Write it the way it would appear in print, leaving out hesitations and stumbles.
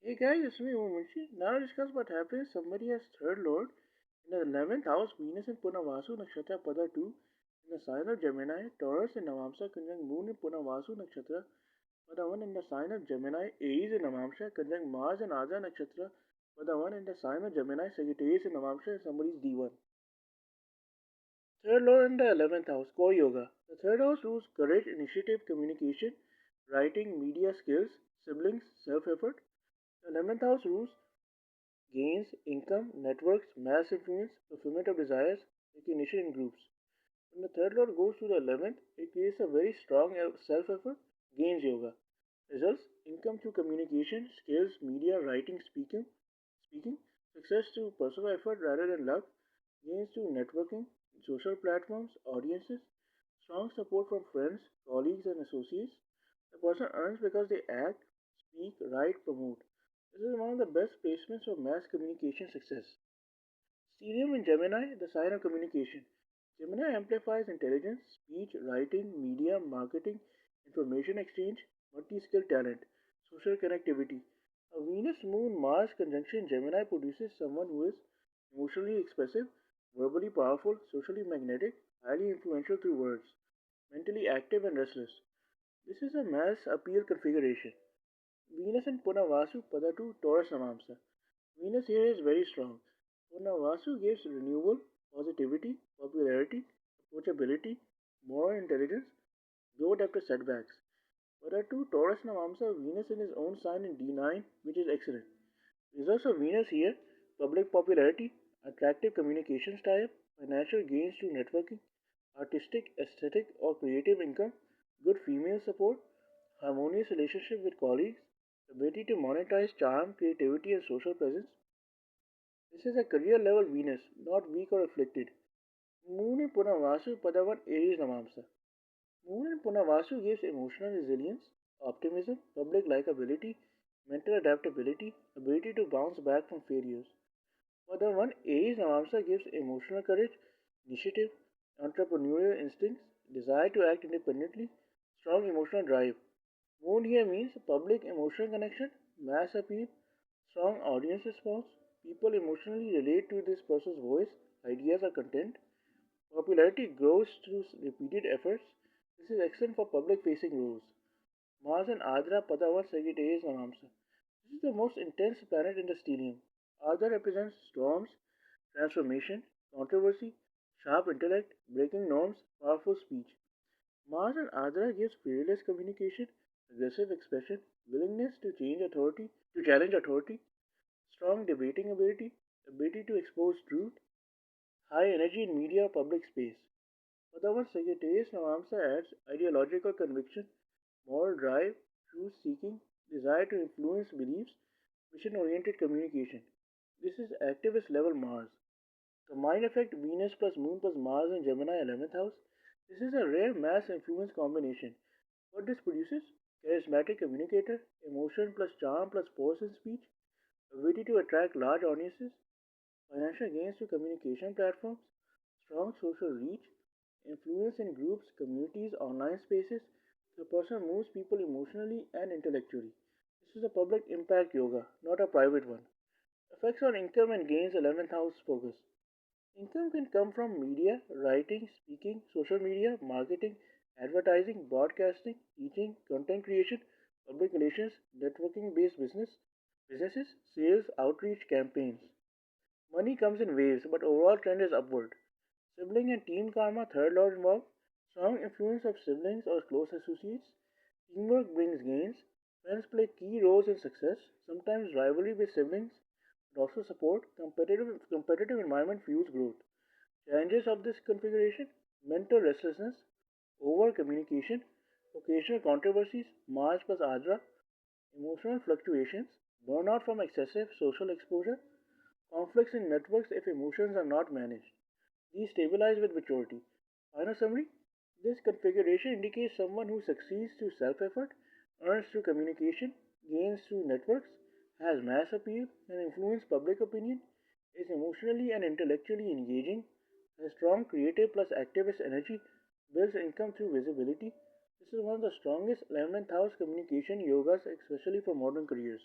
Hey guys, it's me Munshi. Now to discuss what happens if somebody has third lord in the 11th house, Venus in Punavasu Nakshatra Pada 2, in the sign of Gemini, Taurus in Navamsa conjunct Moon in Punavasu Nakshatra Pada 1 in the sign of Gemini, Aries in Navamsa conjunct Mars in Ardha Nakshatra Pada 1 in the sign of Gemini, Sagittarius in Navamsa in somebody's D1. Third lord in the 11th house, core yoga. The third house rules courage, initiative, communication, writing, media skills, siblings, self effort. The 11th house rules gains, income, networks, mass influence, fulfillment of desires, recognition in groups. When the third lord goes to the 11th, it creates a very strong self effort, gains yoga. Results income through communication, skills, media, writing, speaking, success through personal effort rather than luck, gains through networking, social platforms, audiences, strong support from friends, colleagues, and associates. The person earns because they act, speak, write, promote. This is one of the best placements for mass communication success. Stellium in Gemini, the sign of communication. Gemini amplifies intelligence, speech, writing, media, marketing, information exchange, multi skill talent, social connectivity. A Venus Moon Mars conjunction Gemini produces someone who is emotionally expressive, verbally powerful, socially magnetic, highly influential through words, mentally active and restless. This is a mass appeal configuration. Venus in Punavasu Padatu Taurus Namamsa. Venus here is very strong. Purnavasu gives renewal, positivity, popularity, approachability, moral intelligence, growth after setbacks. Padatu Taurus Navamsa Venus in his own sign in D9, which is excellent. Results of Venus here public popularity, attractive communication style, financial gains through networking, artistic, aesthetic, or creative income, good female support, harmonious relationship with colleagues, ability to monetize charm, creativity, and social presence. This is a career level Venus, not weak or afflicted. Moon in Punavasu Padavan Aries Namamsa. Moon in Punavasu gives emotional resilience, optimism, public likability, mental adaptability, ability to bounce back from failures. Padavan Aries Namamsa gives emotional courage, initiative, entrepreneurial instincts, desire to act independently, strong emotional drive. Moon here means public emotional connection, mass appeal, strong audience response. People emotionally relate to this person's voice, ideas, or content. Popularity grows through repeated efforts. This is excellent for public facing roles. Mars and Ardra Padawan Sagittarius Namamsa. This is the most intense planet in the stellium. Ardra represents storms, transformation, controversy, sharp intellect, breaking norms, powerful speech. Mars and Ardra gives fearless communication, aggressive expression, willingness to challenge authority, strong debating ability, ability to expose truth, high energy in media or public space. Padawan Sagittarius Navamsa adds ideological conviction, moral drive, truth seeking, desire to influence beliefs, mission oriented communication. This is activist level Mars. Combined effect Venus plus Moon plus Mars in Gemini 11th house. This is a rare mass influence combination. What this produces? Charismatic communicator, emotion plus charm plus force in speech, ability to attract large audiences, financial gains through communication platforms, strong social reach, influence in groups, communities, online spaces. The person moves people emotionally and intellectually. This is a public impact yoga, not a private one. Effects on income and gains 11th house focus. Income can come from media, writing, speaking, social media, marketing, advertising, broadcasting, teaching, content creation, public relations, networking based businesses, sales, outreach, campaigns. Money comes in waves, but overall trend is upward. Sibling and team karma, third lord involved. Strong influence of siblings or close associates. Teamwork brings gains. Friends play key roles in success. Sometimes rivalry with siblings, but also support. Competitive environment fuels growth. Challenges of this configuration: mental restlessness, over communication, occasional controversies, Mars plus Adra, emotional fluctuations, burnout from excessive social exposure, conflicts in networks if emotions are not managed. These stabilize with maturity. Final summary: this configuration indicates someone who succeeds through self effort, earns through communication, gains through networks, has mass appeal, and influence public opinion, is emotionally and intellectually engaging, has strong creative plus activist energy, builds income through visibility. This is one of the strongest 11th house communication yogas, especially for modern careers.